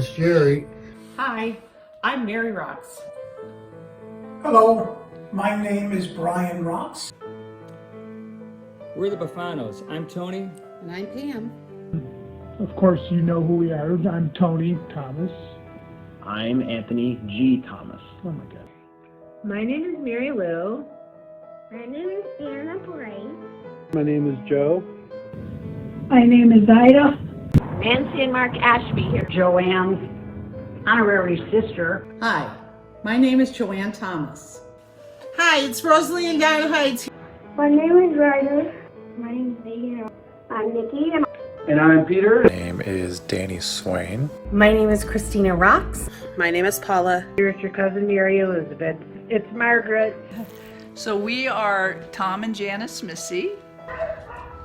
is Jerry. Hi, I'm Mary Rocks. Hello, my name is Brian Rocks. We're the Bufanos. I'm Tony. And I'm Pam. Of course, you know who we are. I'm Tony Thomas. I'm Anthony G. Thomas. Oh my God. My name is Mary Lou. My name is Anna Blaine. My name is Joe. My name is Ida. Nancy and Mark Ashby here. Joanne's honorary sister. Hi, my name is Joanne Thomas. Hi, it's Rosalie and Diamond Heights. My name is Ryder. My name is Megan. I'm Nikki. And I'm Peter. My name is Danny Swain. My name is Christina Rocks. My name is Paula. Here's your cousin Mary Elizabeth. It's Margaret. So we are Tom and Janice Missy.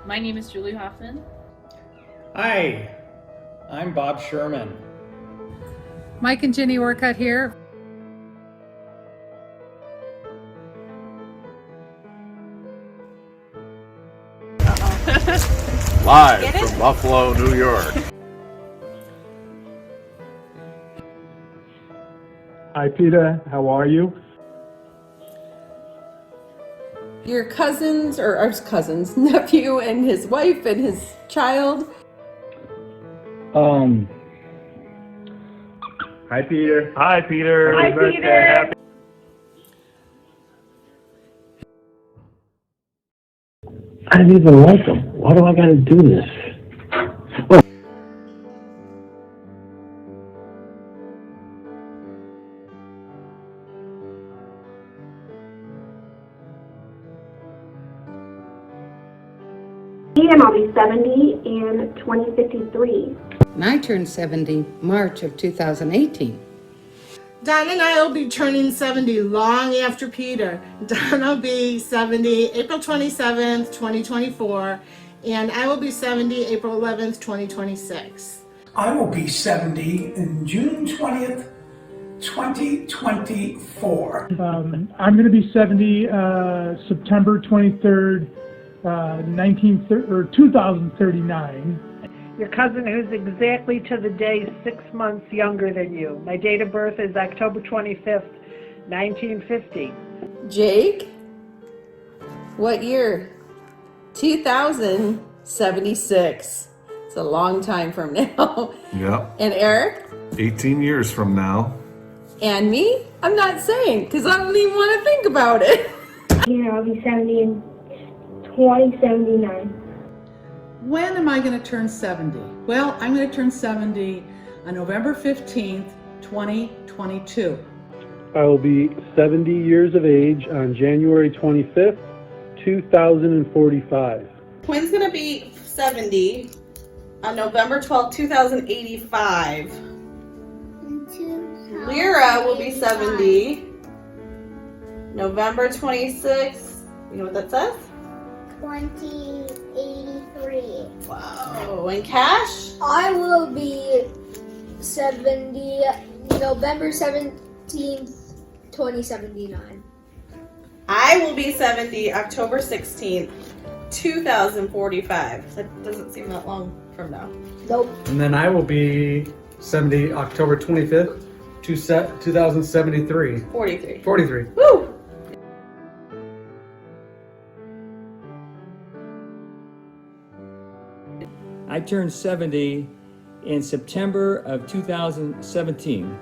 My name is Julie Hoffman. Hi, I'm Bob Sherman. Mike and Jenny Orcutt here. Live from Buffalo, New York. Hi, Peter. How are you? Your cousins, or our cousins, nephew and his wife and his child. Hi, Peter. Hi, Peter. Hi, Peter. Happy. I didn't even like them. Why do I gotta do this? Oh. And I'll be 70 in 2053. And I turned 70 March of 2018. Don and I will be turning 70 long after Peter. Don will be 70 April 27th, 2024, and I will be 70 April 11th, 2026. I will be 70 in June 20th, 2024. I'm going to be 70 September 23rd, 2039. Your cousin who's exactly to the day 6 months younger than you. My date of birth is October 25th, 1950. Jake? What year? 2076. It's a long time from now. Yep. And Eric? 18 years from now. And me? I'm not saying, because I don't even want to think about it. I'll be 70 in 2079. When am I going to turn 70? Well, I'm going to turn 70 on November 15th, 2022. I will be 70 years of age on January 25th, 2045. Quinn's gonna be 70 on November 12th, 2085. Lyra will be 70 November 26th. You know what that says? 2083. Wow. And Cash? I will be 70 November 17th, 2079. I will be 70 October 16th, 2045. That doesn't seem that long from now. Nope. And then I will be 70 October 25th, 2073. 43. 43. Woo! I turned 70 in September of 2017.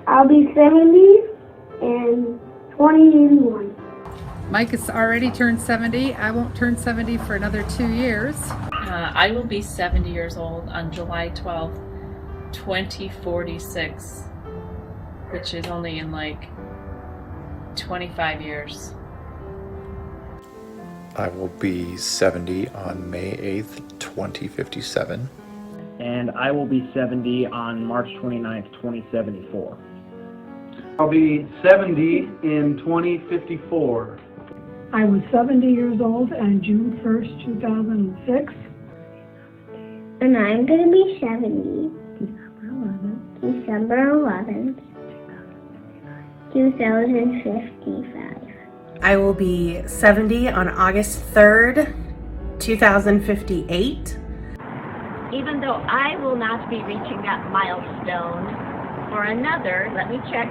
I'll be 70 in 2081. Mike has already turned 70. I won't turn 70 for another 2 years. I will be 70 years old on July 12th, 2046, which is only in like 25 years. I will be 70 on May 8th, 2057. And I will be 70 on March 29th, 2074. I'll be 70 in 2054. I was 70 years old on June 1st, 2006. And I'm going to be 70 December 11th, 2055. I will be 70 on August 3rd, 2058. even though I will not be reaching that milestone for another, let me check,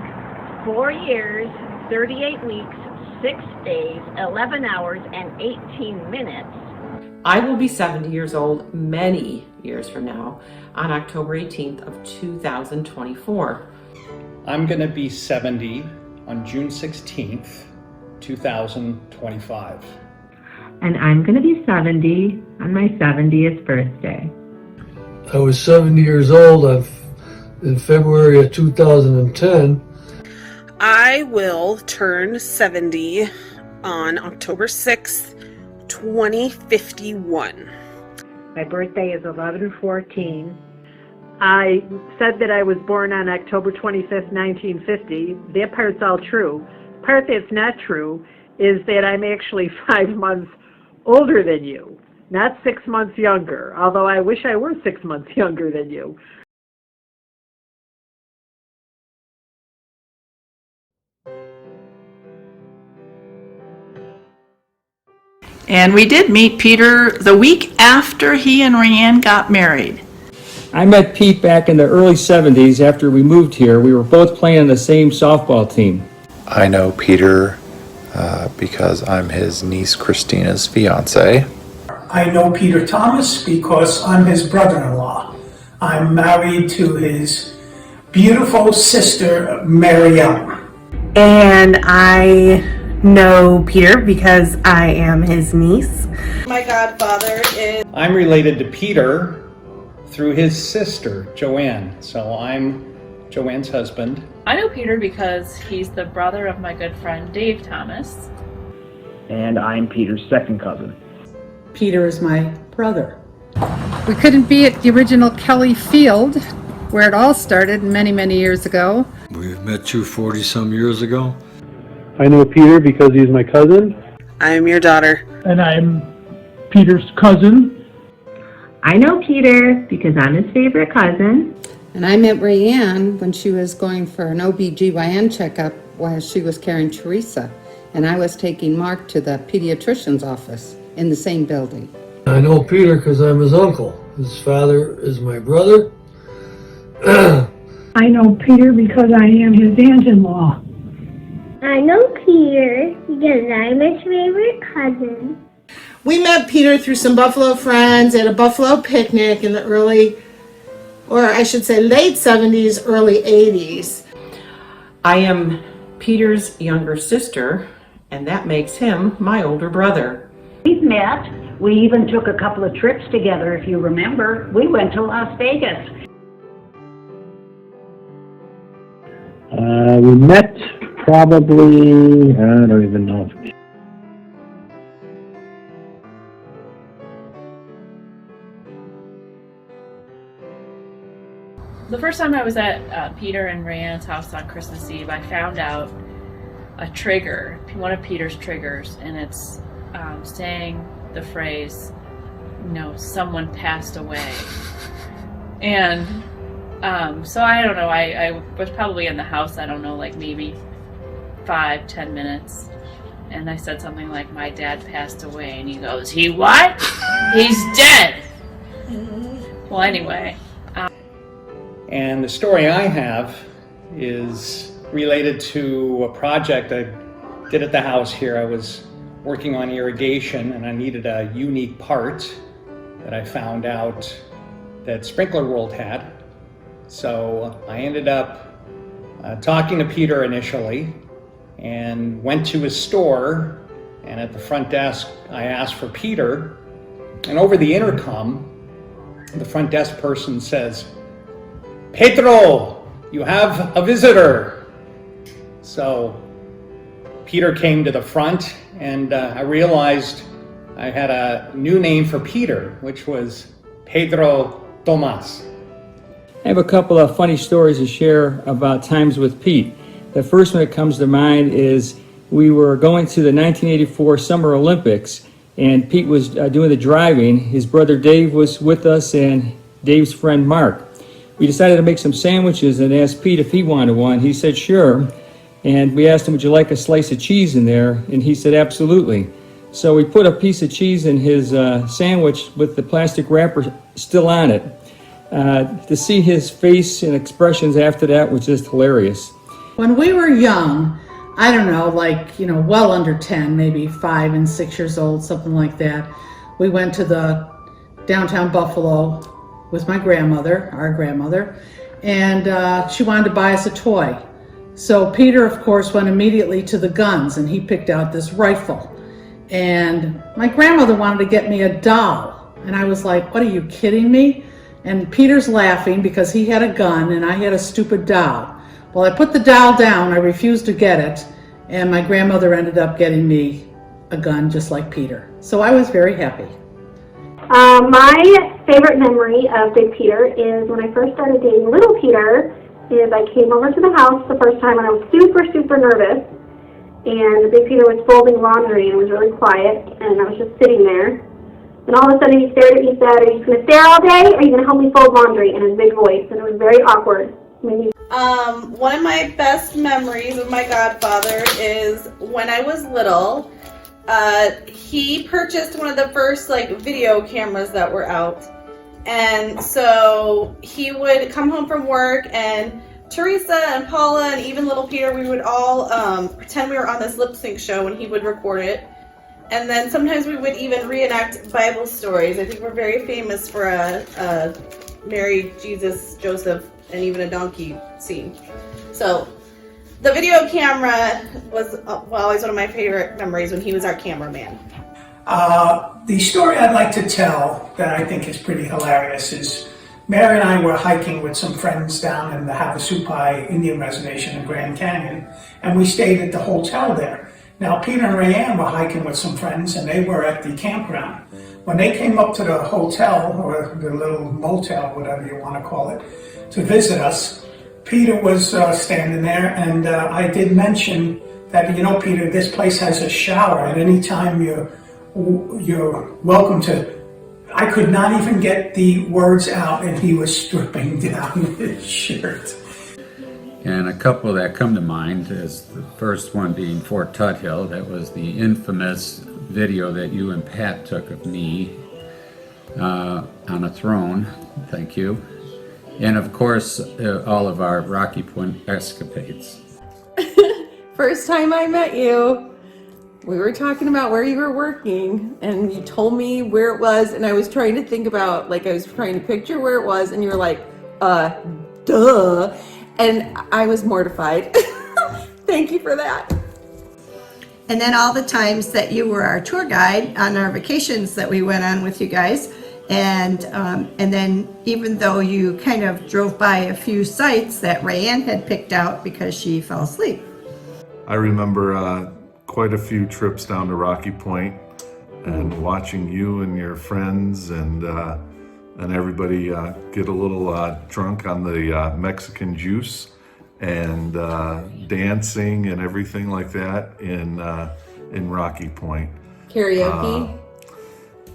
4 years, 38 weeks, 6 days, 11 hours, and 18 minutes. I will be 70 years old many years from now on October 18th of 2024. I'm going to be 70 on June 16th, 2025. And I'm going to be 70 on my 70th birthday. I was 70 years old in February of 2010. I will turn 70 on October 6th, 2051. My birthday is 11/14. I said that I was born on October 25th, 1950. That part's all true. The part that's not true is that I'm actually 5 months older than you, not 6 months younger, although I wish I were 6 months younger than you. And we did meet Peter the week after he and Rayanne got married. I met Pete back in the early 70s after we moved here. We were both playing on the same softball team. I know Peter because I'm his niece Christina's fiance. I know Peter Thomas because I'm his brother-in-law. I'm married to his beautiful sister, Mariam. And I know Peter because I am his niece. My godfather is... I'm related to Peter through his sister, Joanne. So I'm Joanne's husband. I know Peter because he's the brother of my good friend Dave Thomas. And I'm Peter's second cousin. Peter is my brother. We couldn't be at the original Kelly Field, where it all started many, many years ago. We've met you 40-some years ago. I know Peter because he's my cousin. I'm your daughter. And I'm Peter's cousin. I know Peter because I'm his favorite cousin. And I met Rayanne when she was going for an OB/GYN checkup while she was carrying Teresa. And I was taking Mark to the pediatrician's office in the same building. I know Peter because I'm his uncle. His father is my brother. I know Peter because I am his aunt-in-law. I know Peter because I'm his favorite cousin. We met Peter through some Buffalo friends at a Buffalo picnic in the early, or I should say late 70s, early 80s. I am Peter's younger sister, and that makes him my older brother. We've met. We even took a couple of trips together, if you remember. We went to Las Vegas. We met probably, I don't even know. The first time I was at Peter and Rayanne's house on Christmas Eve, I found out a trigger, one of Peter's triggers, and it's saying the phrase, someone passed away. And so I don't know, I was probably in the house, I don't know, like maybe 5-10 minutes. And I said something like, my dad passed away. And he goes, he what? He's dead. Well, anyway. And the story I have is related to a project I did at the house here. I was working on irrigation and I needed a unique part that I found out that Sprinkler World had. So I ended up talking to Peter initially and went to his store, and at the front desk I asked for Peter, and over the intercom the front desk person says, "Pedro, you have a visitor." So Peter came to the front, and I realized I had a new name for Peter, which was Pedro Tomas. I have a couple of funny stories to share about times with Pete. The first one that comes to mind is we were going to the 1984 Summer Olympics, and Pete was doing the driving. His brother Dave was with us, and Dave's friend Mark. We decided to make some sandwiches and asked Pete if he wanted one. He said sure, and we asked him, would you like a slice of cheese in there? And he said absolutely. So we put a piece of cheese in his sandwich with the plastic wrapper still on it. To see his face and expressions after that was just hilarious. When we were young, I don't know, like, well under 10, maybe 5 and 6 years old, something like that, we went to the downtown Buffalo with my grandmother, our grandmother, and she wanted to buy us a toy. So Peter, of course, went immediately to the guns, and he picked out this rifle. And my grandmother wanted to get me a doll. And I was like, what, are you kidding me? And Peter's laughing because he had a gun and I had a stupid doll. Well, I put the doll down, I refused to get it, and my grandmother ended up getting me a gun just like Peter. So I was very happy. My favorite memory of Big Peter is when I first started dating Little Peter, is I came over to the house the first time and I was super, super nervous. And Big Peter was folding laundry and it was really quiet, and I was just sitting there. And all of a sudden he stared at me and said, "Are you going to stare all day, or are you going to help me fold laundry?" in his big voice, and it was very awkward. One of my best memories of my godfather is when I was little. He purchased one of the first video cameras that were out, and so he would come home from work, and Teresa and Paula and even little Peter, we would all pretend we were on this lip sync show, and he would record it. And then sometimes we would even reenact Bible stories. I think we're very famous for a Mary, Jesus, Joseph, and even a donkey scene. So the video camera was always one of my favorite memories when he was our cameraman. The story I'd like to tell that I think is pretty hilarious is Mary and I were hiking with some friends down in the Havasupai Indian Reservation in Grand Canyon, and we stayed at the hotel there. Now, Peter and Rayanne were hiking with some friends, and they were at the campground. When they came up to the hotel, or the little motel, whatever you want to call it, to visit us, Peter was standing there, and I did mention that, Peter, this place has a shower, and any time you're welcome to. I could not even get the words out, and he was stripping down his shirt. And a couple that come to mind is the first one being Fort Tuthill. That was the infamous video that you and Pat took of me on a throne. Thank you. And of course, all of our Rocky Point escapades. First time I met you, we were talking about where you were working, and you told me where it was, and I was trying to think about, I was trying to picture where it was, and you were like, duh. And I was mortified. Thank you for that. And then all the times that you were our tour guide on our vacations that we went on with you guys. And then even though you kind of drove by a few sites that Rayanne had picked out because she fell asleep. I remember quite a few trips down to Rocky Point and watching you and your friends and everybody get a little drunk on the Mexican juice and dancing and everything like that in Rocky Point. Karaoke.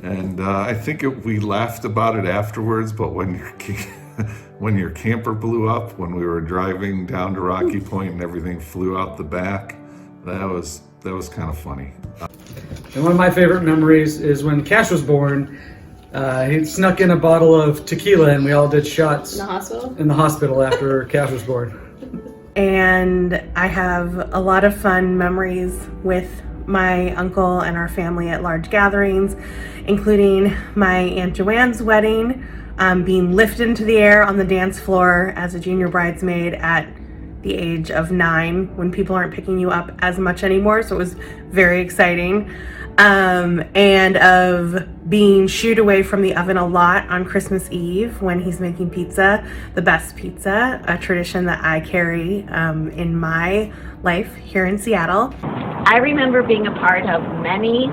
And I think we laughed about it afterwards, but when your camper blew up, when we were driving down to Rocky Point and everything flew out the back, that was kind of funny. And one of my favorite memories is when Cash was born. He snuck in a bottle of tequila and we all did shots In the hospital? In the hospital after Cash was born. And I have a lot of fun memories with my uncle and our family at large gatherings, including my Aunt Joanne's wedding, being lifted into the air on the dance floor as a junior bridesmaid at the age of 9 when people aren't picking you up as much anymore, so it was very exciting. And of being shooed away from the oven a lot on Christmas Eve when he's making pizza, the best pizza, a tradition that I carry in my life here in Seattle. I remember being a part of many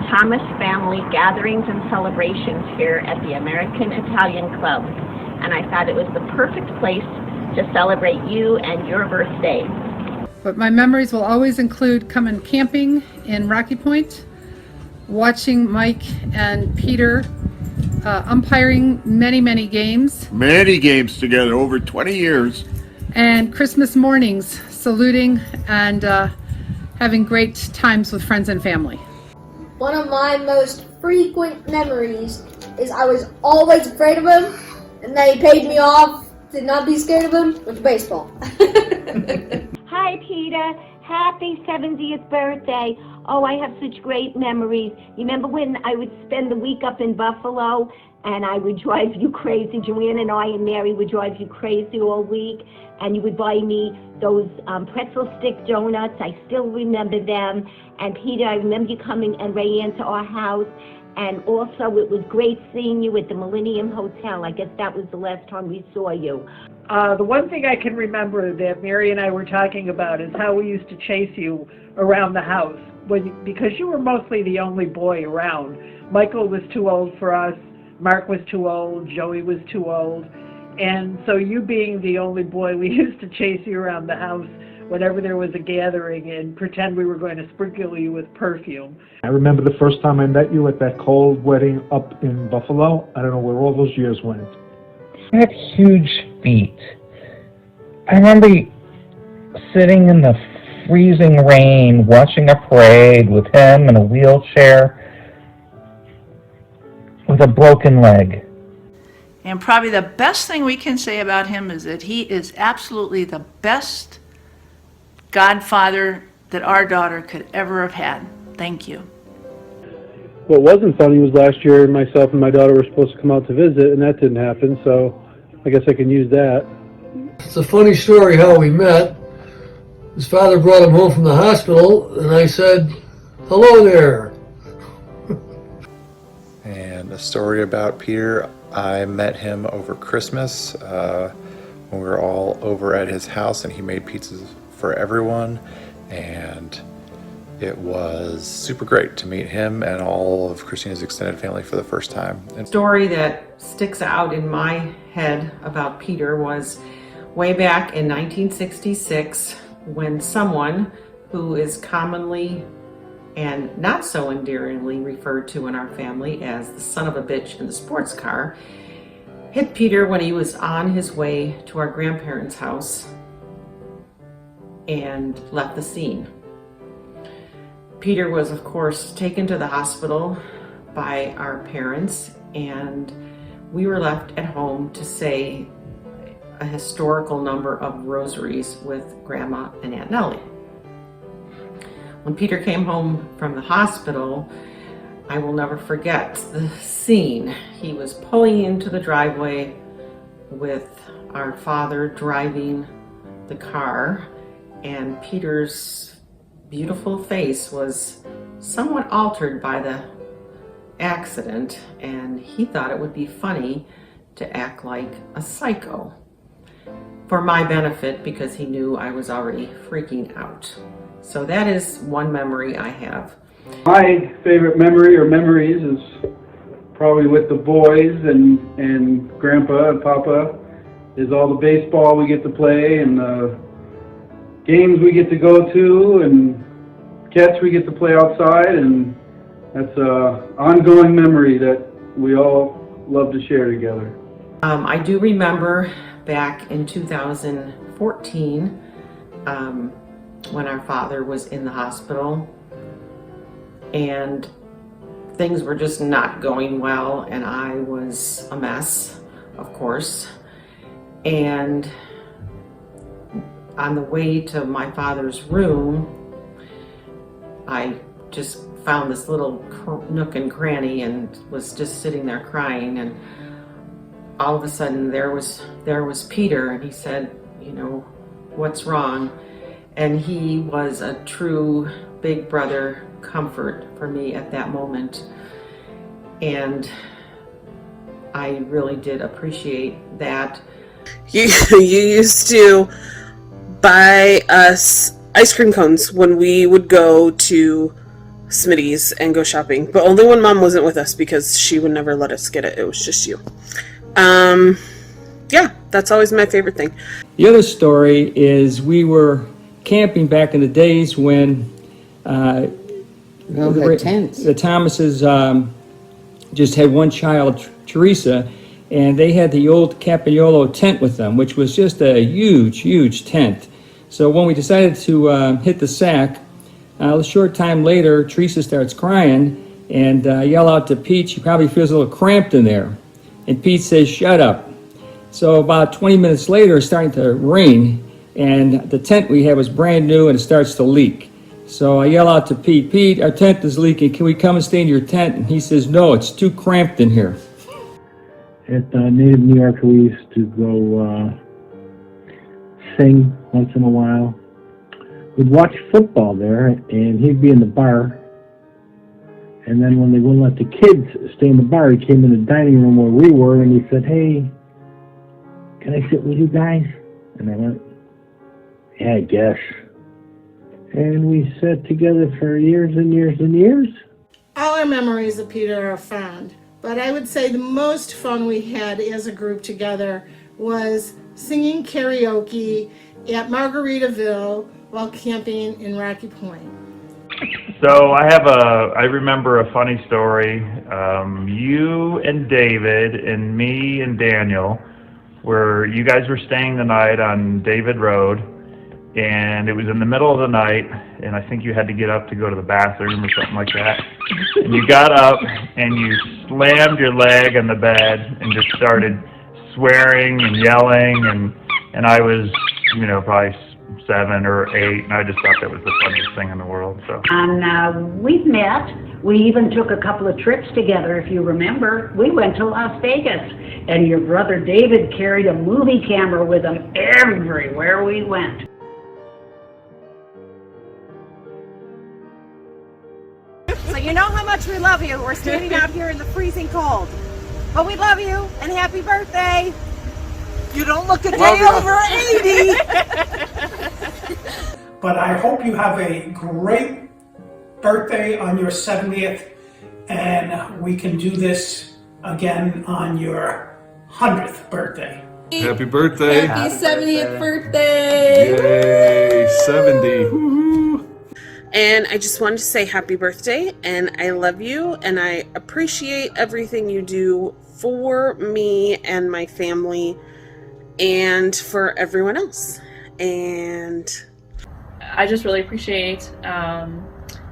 Thomas family gatherings and celebrations here at the American Italian Club, and I thought it was the perfect place to celebrate you and your birthday. But my memories will always include coming camping in Rocky Point, watching Mike and Peter umpiring many games. Many games together, over 20 years. And Christmas mornings, saluting and having great times with friends and family. One of my most frequent memories is I was always afraid of him, and then he paid me off to not be scared of him with baseball. Hi, Peter. Happy 70th birthday. Oh, I have such great memories. You remember when I would spend the week up in Buffalo and I would drive you crazy? Joanne and I and Mary would drive you crazy all week, and you would buy me those pretzel stick donuts. I still remember them. And Peter, I remember you coming and Rayanne to our house. And also, it was great seeing you at the Millennium Hotel. I guess that was the last time we saw you. The one thing I can remember that Mary and I were talking about is how we used to chase you around the house because you were mostly the only boy around. Michael was too old for us, Mark was too old, Joey was too old, and so you being the only boy, we used to chase you around the house whenever there was a gathering and pretend we were going to sprinkle you with perfume. I remember the first time I met you at that cold wedding up in Buffalo. I don't know where all those years went. I had huge feet. I remember sitting in the freezing rain watching a parade with him in a wheelchair with a broken leg. And probably the best thing we can say about him is that he is absolutely the best godfather that our daughter could ever have had. Thank you. What wasn't funny was last year myself and my daughter were supposed to come out to visit, and that didn't happen, so I guess I can use that. It's a funny story how we met. His father brought him home from the hospital, and I said, "Hello there." And a story about Peter, I met him over Christmas when we were all over at his house, and he made pizzas for everyone, and it was super great to meet him and all of Christina's extended family for the first time. The story that sticks out in my head about Peter was way back in 1966 when someone who is commonly and not so endearingly referred to in our family as the son of a bitch in the sports car hit Peter when he was on his way to our grandparents' house and left the scene. Peter was, of course, taken to the hospital by our parents, and we were left at home to say a historical number of rosaries with Grandma and Aunt Nellie. When Peter came home from the hospital, I will never forget the scene. He was pulling into the driveway with our father driving the car, and Peter's beautiful face was somewhat altered by the accident, and he thought it would be funny to act like a psycho for my benefit because he knew I was already freaking out. So that is one memory I have. My favorite memory or memories is probably with the boys and Grandpa and Papa, is all the baseball we get to play and the games we get to go to and catch we get to play outside, and that's an ongoing memory that we all love to share together. I do remember back in 2014 when our father was in the hospital and things were just not going well, and I was a mess, of course. And on the way to my father's room, I just found this little nook and cranny and was just sitting there crying, and all of a sudden there was Peter, and he said, you know, what's wrong? And he was a true big brother comfort for me at that moment, and I really did appreciate that. You used to buy us ice cream cones when we would go to Smitty's and go shopping, but only when Mom wasn't with us because she would never let us get it. It was just you. Yeah, that's always my favorite thing. The other story is we were camping back in the days when the Thomases just had one child, Teresa, and they had the old Campagnolo tent with them, which was just a huge, huge tent. So when we decided to hit the sack, a short time later, Teresa starts crying, and I yell out to Pete. She probably feels a little cramped in there. And Pete says, "Shut up." So about 20 minutes later, it's starting to rain, and the tent we had was brand new, and it starts to leak. So I yell out to Pete, "Pete, our tent is leaking. Can we come and stay in your tent?" And he says, "No, it's too cramped in here." At Native New York, we used to go sing once in a while. We'd watch football there, and he'd be in the bar. And then when they wouldn't let the kids stay in the bar, he came in the dining room where we were, and he said, "Hey, can I sit with you guys?" And I went, "Yeah, I guess." And we sat together for years and years and years. All our memories of Peter are fond, but I would say the most fun we had as a group together was singing karaoke at Margaritaville while camping in Rocky Point. So I remember a funny story. You and David and me and Daniel you guys were staying the night on David Road, and it was in the middle of the night, and I think you had to get up to go to the bathroom or something like that. And you got up and you slammed your leg on the bed and just started swearing and yelling, and I was, probably 7 or 8, and I just thought that was the funniest thing in the world. So. And we've met. We even took a couple of trips together, if you remember. We went to Las Vegas, and your brother David carried a movie camera with him everywhere we went. So you know how much we love you. We're standing out here in the freezing cold. But we love you, and happy birthday. You don't look a day over 80. But I hope you have a great birthday on your 70th, and we can do this again on your 100th birthday. Happy birthday. Happy 70th birthday. Yay, 70. Woo-hoo. And I just wanted to say happy birthday, and I love you, and I appreciate everything you do for me and my family and for everyone else. And I just really appreciate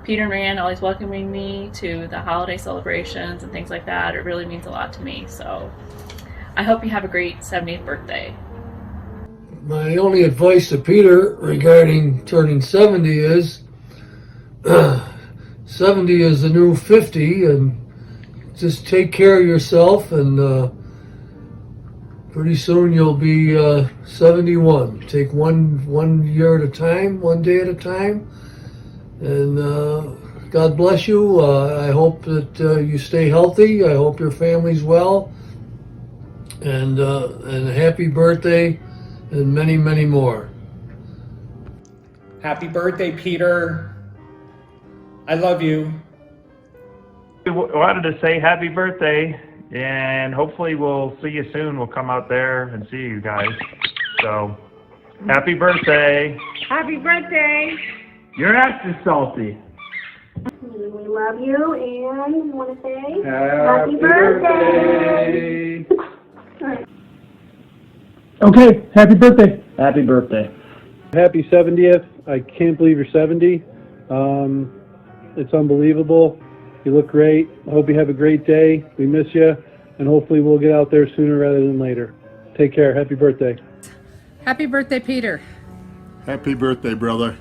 Peter and Marianne always welcoming me to the holiday celebrations and things like that. It really means a lot to me. So I hope you have a great 70th birthday. My only advice to Peter regarding turning 70 is 70 is the new 50, and just take care of yourself, and pretty soon you'll be 71. Take one year at a time, one day at a time, and God bless you. I hope that you stay healthy. I hope your family's well, and a happy birthday, and many, many more. Happy birthday, Peter. I love you. I wanted to say happy birthday, and hopefully we'll see you soon. We'll come out there and see you guys. So, happy birthday. Happy birthday. You're not too salty. We love you, and we want to say Happy birthday. Okay, happy birthday. Happy birthday. Happy 70th. I can't believe you're 70. It's unbelievable. You look great. I hope you have a great day. We miss you, and hopefully we'll get out there sooner rather than later. Take care. Happy birthday. Happy birthday, Peter. Happy birthday, brother.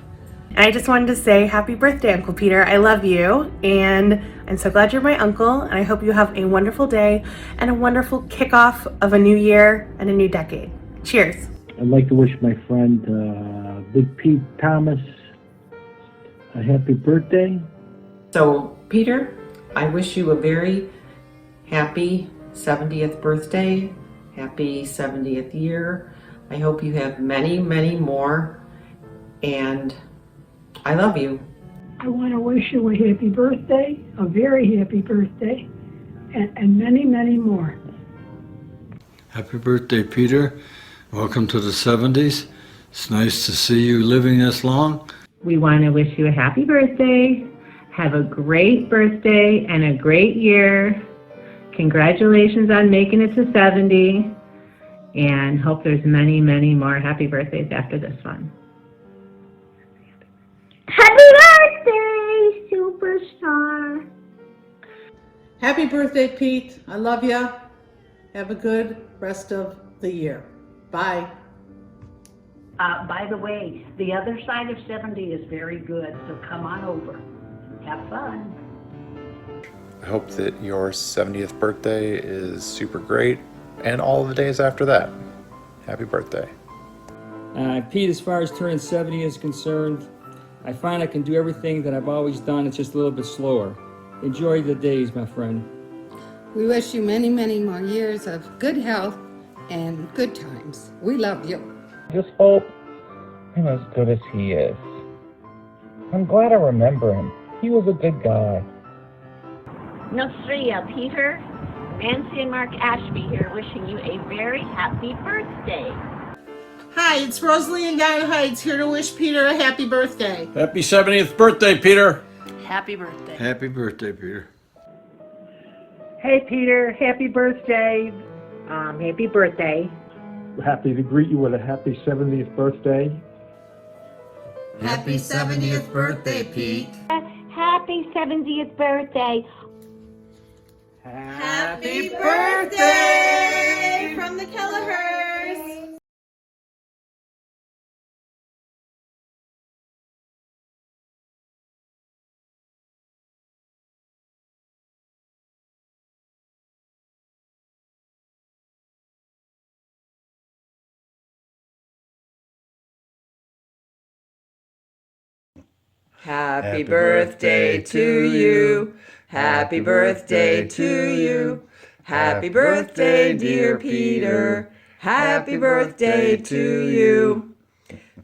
I just wanted to say happy birthday, Uncle Peter. I love you, and I'm so glad you're my uncle, and I hope you have a wonderful day and a wonderful kickoff of a new year and a new decade. Cheers. I'd like to wish my friend Big Pete Thomas a happy birthday. So, Peter, I wish you a very happy 70th birthday, happy 70th year. I hope you have many, many more, and I love you. I want to wish you a happy birthday, a very happy birthday, and many, many more. Happy birthday, Peter. Welcome to the 70s. It's nice to see you living this long. We want to wish you a happy birthday. Have a great birthday and a great year. Congratulations on making it to 70. And hope there's many, many more happy birthdays after this one. Happy birthday, superstar. Happy birthday, Pete. I love you. Have a good rest of the year. Bye. By the way, the other side of 70 is very good, so come on over. Have fun. I hope that your 70th birthday is super great and all the days after that. Happy birthday. Pete, as far as turning 70 is concerned, I find I can do everything that I've always done. It's just a little bit slower. Enjoy the days, my friend. We wish you many, many more years of good health and good times. We love you. Just hope I'm as good as he is. I'm glad I remember him. He was a good guy. Nostria, Peter, Nancy and Mark Ashby here wishing you a very happy birthday. Hi, it's Rosalie in Down Heights here to wish Peter a happy birthday. Happy 70th birthday, Peter. Happy birthday. Happy birthday, Peter. Hey, Peter, happy birthday. Happy birthday. Happy to greet you with a happy 70th birthday. Happy 70th birthday, Pete. Happy 70th birthday. Happy birthday from the Kelleher's. Happy birthday to you. Happy birthday to you. Happy birthday, dear Peter. Happy birthday to you.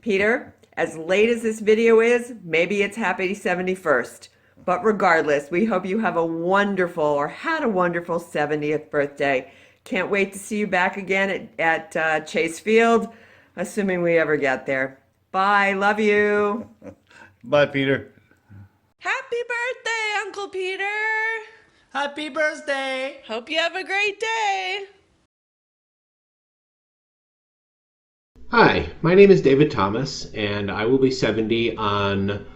Peter, as late as this video is, maybe it's happy 71st. But regardless, we hope you have a wonderful or had a wonderful 70th birthday. Can't wait to see you back again at Chase Field, assuming we ever get there. Bye. Love you. Bye, Peter. Happy birthday, Uncle Peter. Happy birthday. Hope you have a great day. Hi, my name is David Thomas, and I will be 70 on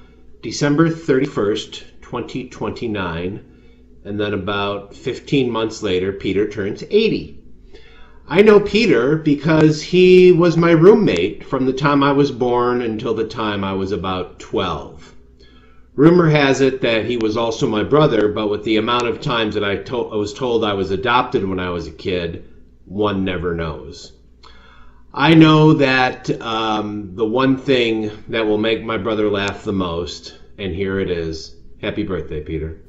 December 31st, 2029, and then about 15 months later, Peter turns 80. I know Peter because he was my roommate from the time I was born until the time I was about 12. Rumor has it that he was also my brother, but with the amount of times that I was told I was adopted when I was a kid, one never knows. I know that the one thing that will make my brother laugh the most, and here it is. Happy birthday, Peter.